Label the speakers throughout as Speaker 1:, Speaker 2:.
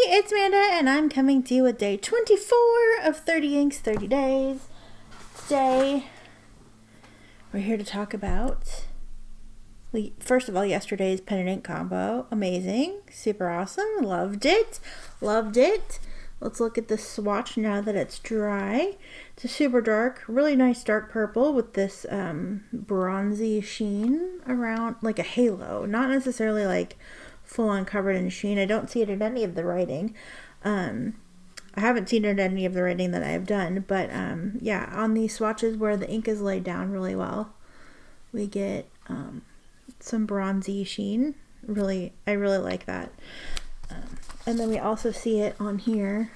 Speaker 1: it's Amanda, and I'm coming to you with day 24 of 30 Inks, 30 Days. Today, we're here to talk about, first of all, yesterday's pen and ink combo. Amazing. Super awesome. Loved it. Loved it. Let's look at the swatch now that it's dry. It's a super dark, really nice dark purple with this bronzy sheen around, like a halo. Not necessarily like full-on covered in sheen. I don't see it in any of the writing. I haven't seen it in any of the writing that I've done, but yeah, on these swatches where the ink is laid down really well, we get some bronzy sheen. I really like that. And then we also see it on here.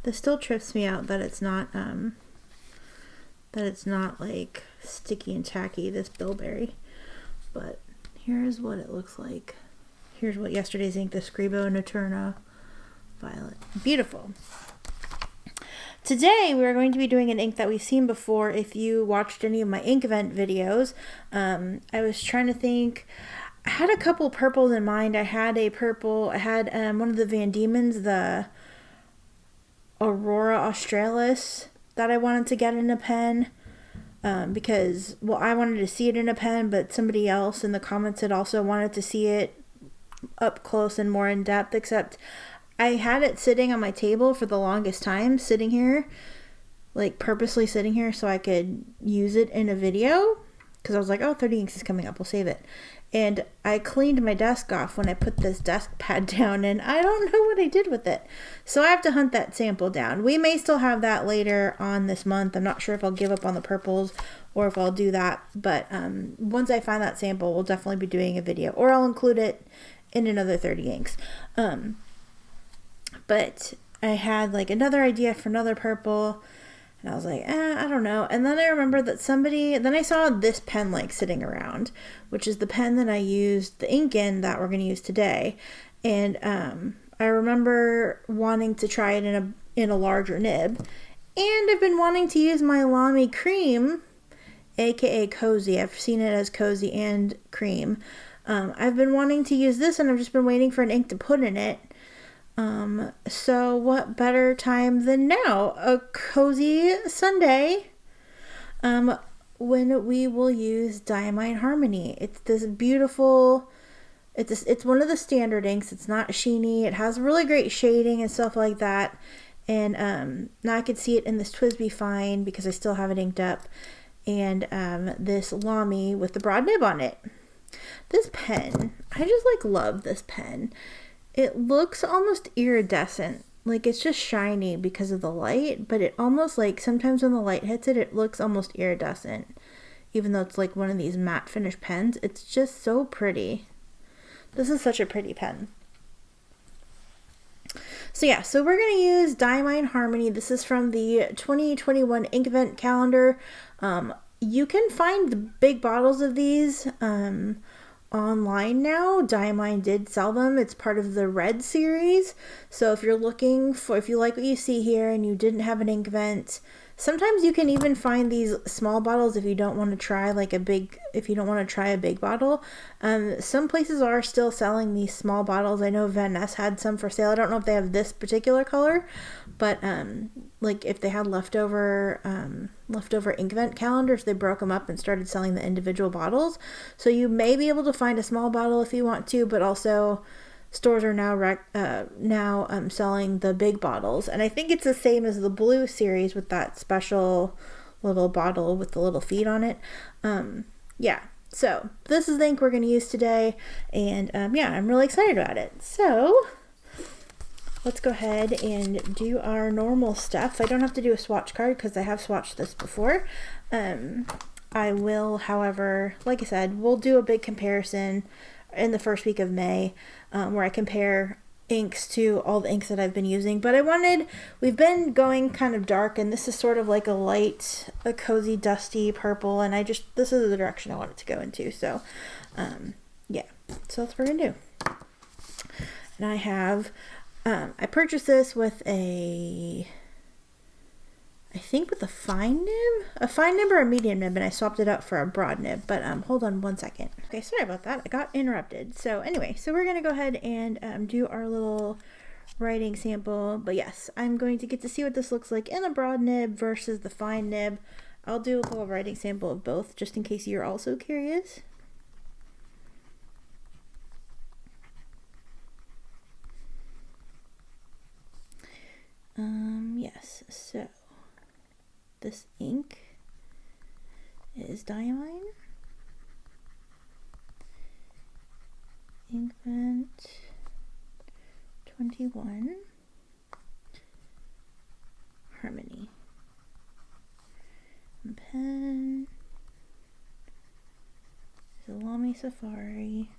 Speaker 1: This still trips me out that it's not like sticky and tacky, this bilberry. But here's what it looks like. Here's what yesterday's ink, the Scribo Notturna Violet. Beautiful. Today we're going to be doing an ink that we've seen before if you watched any of my Inkvent videos. I was trying to think. I had a couple purples in mind. I had one of the Van Diemen's, the Aurora Australis, that I wanted to get in a pen. Because, well, I wanted to see it in a pen, but somebody else in the comments had also wanted to see it up close and more in depth, except I had it sitting on my table for the longest time, sitting here, like purposely sitting here so I could use it in a video, because I was like, oh, 30 Inks is coming up, we'll save it. And I cleaned my desk off when I put this desk pad down, and I don't know what I did with it. So I have to hunt that sample down. We may still have that later on this month. I'm not sure if I'll give up on the purples or if I'll do that. But once I find that sample, we'll definitely be doing a video, or I'll include it in another 30 Inks. But I had like another idea for another purple, and I was like, I don't know. And then I remembered that then I saw this pen like sitting around, which is the pen that I used the ink in that we're going to use today. And I remember wanting to try it in a larger nib. And I've been wanting to use my Lamy cream, aka Cozy. I've seen it as Cozy and cream. I've been wanting to use this, and I've just been waiting for an ink to put in it. So what better time than now? A cozy Sunday, when we will use Diamine Harmony. It's this beautiful, it's one of the standard inks. It's not sheeny. It has really great shading and stuff like that. And, now I could see it in this TWSBI fine because I still have it inked up. And, this Lamy with the broad nib on it. This pen, I just like love this pen. It looks almost iridescent, like it's just shiny because of the light, but it almost like sometimes when the light hits it, it looks almost iridescent, even though it's like one of these matte finish pens. It's just so pretty. This is such a pretty pen. So yeah, so we're going to use Diamine Harmony. This is from the 2021 Inkvent calendar. You can find the big bottles of these, online now. Diamine did sell them. It's part of the Red series. So if you like what you see here and you didn't have an Inkvent, sometimes you can even find these small bottles if you don't want to try a big bottle. Some places are still selling these small bottles. I know Van Ness had some for sale. I don't know if they have this particular color, but like if they had leftover Inkvent calendars, they broke them up and started selling the individual bottles. So you may be able to find a small bottle if you want to, but also stores are now selling the big bottles. And I think it's the same as the blue series with that special little bottle with the little feet on it. Yeah, so this is the ink we're going to use today. And yeah, I'm really excited about it. So let's go ahead and do our normal stuff. I don't have to do a swatch card because I have swatched this before. I will, however, like I said, we'll do a big comparison in the first week of May, where I compare inks to all the inks that I've been using. But we've been going kind of dark, and this is sort of like a cozy, dusty purple, and this is the direction I want it to go into. So, yeah, so that's what we're gonna do. And I purchased this with I I think with a fine nib or a medium nib, and I swapped it out for a broad nib, but hold on one second. Okay, sorry about that, I got interrupted. So anyway, so we're gonna go ahead and do our little writing sample, but yes, I'm going to get to see what this looks like in a broad nib versus the fine nib. I'll do a little writing sample of both, just in case you're also curious. Yes, so this ink is Diamine Inkvent 21 Harmony. And pen is a Lamy Safari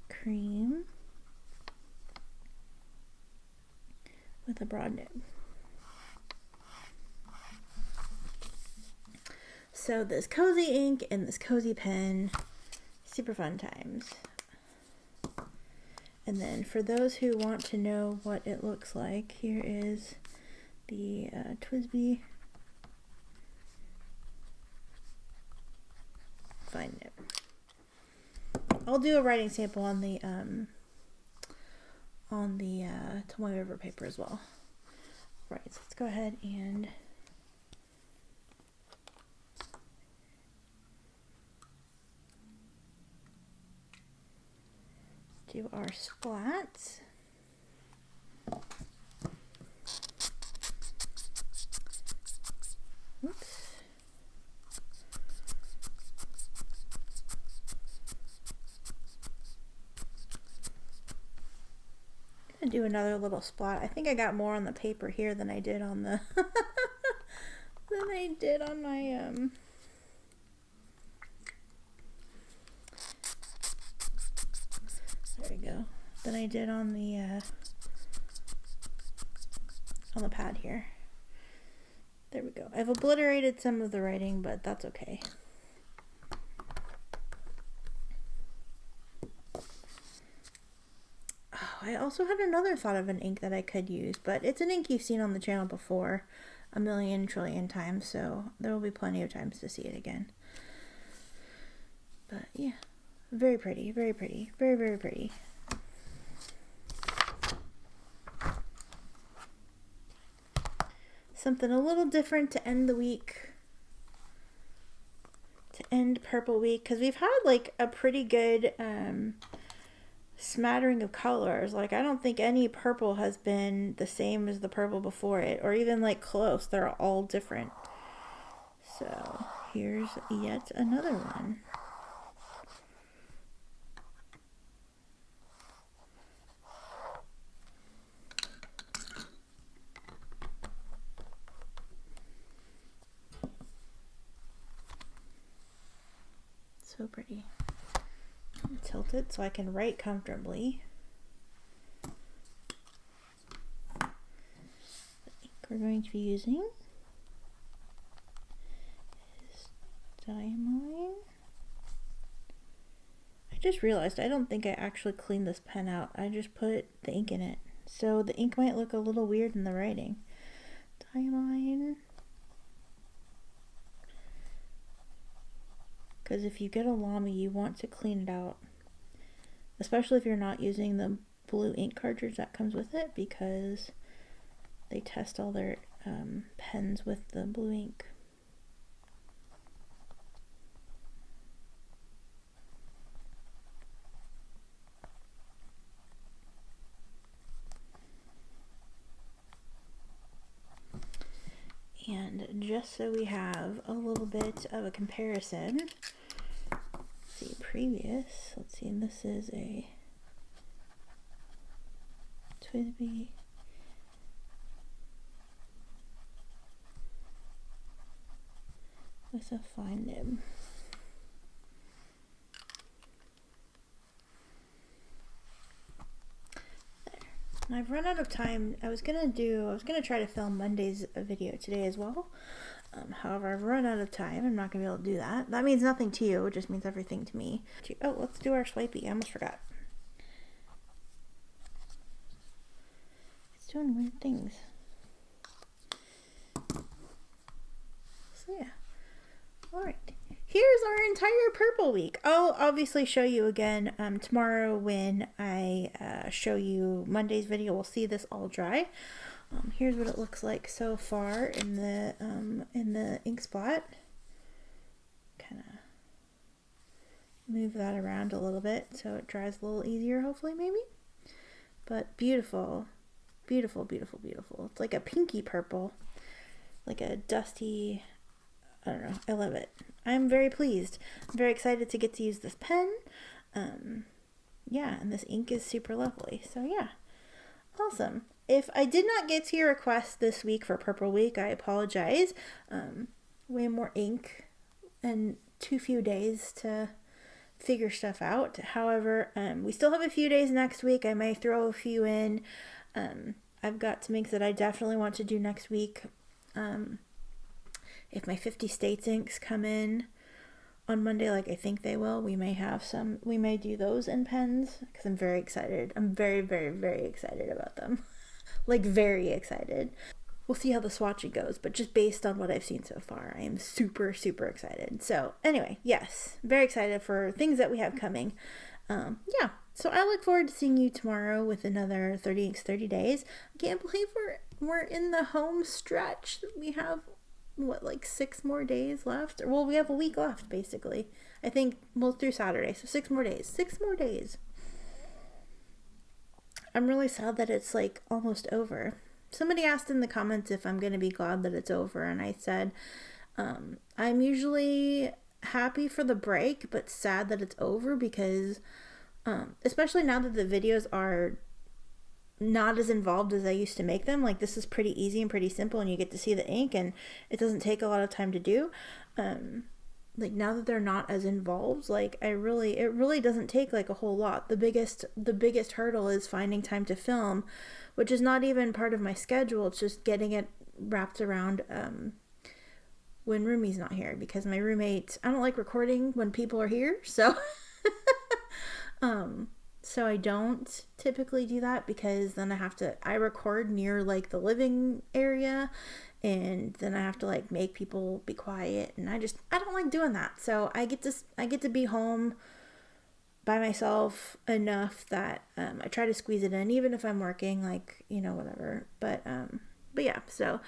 Speaker 1: cream with a broad nib. So this cozy ink and this cozy pen, super fun times. And then for those who want to know what it looks like, here is the TWSBI fine nib. I'll do a writing sample on the Tomoe River paper as well. Right, so let's go ahead and do our splats. Oops. Do another little splat. I think I got more on the paper here than I did on the than I did on my there we go. Than I did on the pad here. There we go. I've obliterated some of the writing, but that's okay. I also had another thought of an ink that I could use, but it's an ink you've seen on the channel before a million trillion times, so there will be plenty of times to see it again. But yeah, very pretty, very pretty, very, very pretty. Something a little different to end the week, to end Purple Week, because we've had like a pretty good smattering of colors. Like, I don't think any purple has been the same as the purple before it, or even like close. They're all different. So here's yet another one. So pretty. Tilt it so I can write comfortably. The ink we're going to be using is Diamine. I just realized I don't think I actually cleaned this pen out. I just put the ink in it. So the ink might look a little weird in the writing. Diamine. Because if you get a Lamy, you want to clean it out. Especially if you're not using the blue ink cartridge that comes with it, because they test all their pens with the blue ink. And just so we have a little bit of a comparison, let's see, previous, let's see, and this is a TWSBI with a fine nib. I've run out of time. I was gonna try to film Monday's video today as well. However, I've run out of time. I'm not gonna be able to do that. That means nothing to you. It just means everything to me. Oh, let's do our swipey. I almost forgot. It's doing weird things. Yeah. All right. Here's our entire purple week. I'll obviously show you again tomorrow when I show you Monday's video. We'll see this all dry. Here's what it looks like so far in the ink spot. Kind of move that around a little bit so it dries a little easier, hopefully, maybe. But beautiful, beautiful, beautiful, beautiful. It's like a pinky purple, like a dusty, I don't know. I love it. I'm very pleased. I'm very excited to get to use this pen. Yeah, and this ink is super lovely. So yeah, awesome. If I did not get to your request this week for Purple Week, I apologize. Way more ink and too few days to figure stuff out. However, we still have a few days next week. I may throw a few in. I've got some inks that I definitely want to do next week. If my 50 States inks come in on Monday, like I think they will, we may do those in pens, because I'm very excited. I'm very, very, very excited about them. Like, very excited. We'll see how the swatching goes, but just based on what I've seen so far, I am super, super excited. So anyway, yes, very excited for things that we have coming. Yeah, so I look forward to seeing you tomorrow with another 30 Inks 30 Days. I can't believe we're in the home stretch. We have, what, like 6 more days left? Well, we have a week left, basically. I think, well, through Saturday, so 6 more days. 6 more days. I'm really sad that it's, like, almost over. Somebody asked in the comments if I'm going to be glad that it's over, and I said, I'm usually happy for the break, but sad that it's over, because, especially now that the videos are not as involved as I used to make them, like, this is pretty easy and pretty simple, and you get to see the ink, and it doesn't take a lot of time to do. Like, now that they're not as involved, like, it really doesn't take, like, a whole lot. The biggest hurdle is finding time to film, which is not even part of my schedule. It's just getting it wrapped around when Roomie's not here, because my roommate, I don't like recording when people are here, so so I don't typically do that, because then I record near, like, the living area, and then I have to, like, make people be quiet, and I don't like doing that. So I get to be home by myself enough that I try to squeeze it in, even if I'm working, like, you know, whatever. But yeah, so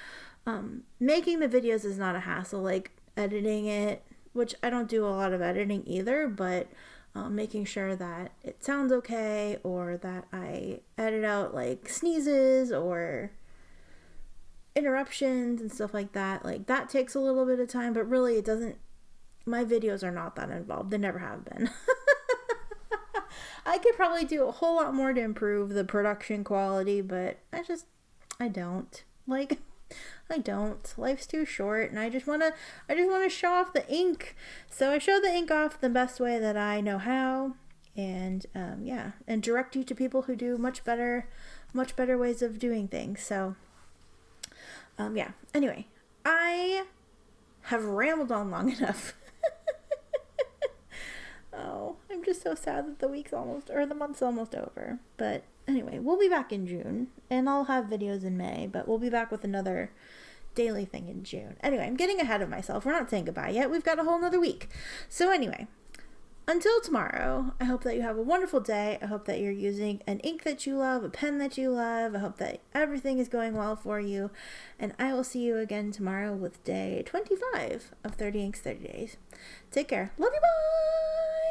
Speaker 1: making the videos is not a hassle. Like, editing it, which I don't do a lot of editing either, but making sure that it sounds okay, or that I edit out, like, sneezes or interruptions and stuff like that. Like, that takes a little bit of time, but really it doesn't. My videos are not that involved. They never have been. I could probably do a whole lot more to improve the production quality, but I don't. Like, I don't. Life's too short, and I just want to show off the ink. So I show the ink off the best way that I know how, and yeah, and direct you to people who do much better ways of doing things. So yeah. Anyway, I have rambled on long enough. Oh, I'm just so sad that the month's almost over. But anyway, we'll be back in June, and I'll have videos in May, but we'll be back with another daily thing in June. Anyway, I'm getting ahead of myself. We're not saying goodbye yet. We've got a whole nother week. So anyway, until tomorrow, I hope that you have a wonderful day. I hope that you're using an ink that you love, a pen that you love. I hope that everything is going well for you. And I will see you again tomorrow with day 25 of 30 Inks 30 Days. Take care. Love you. Bye.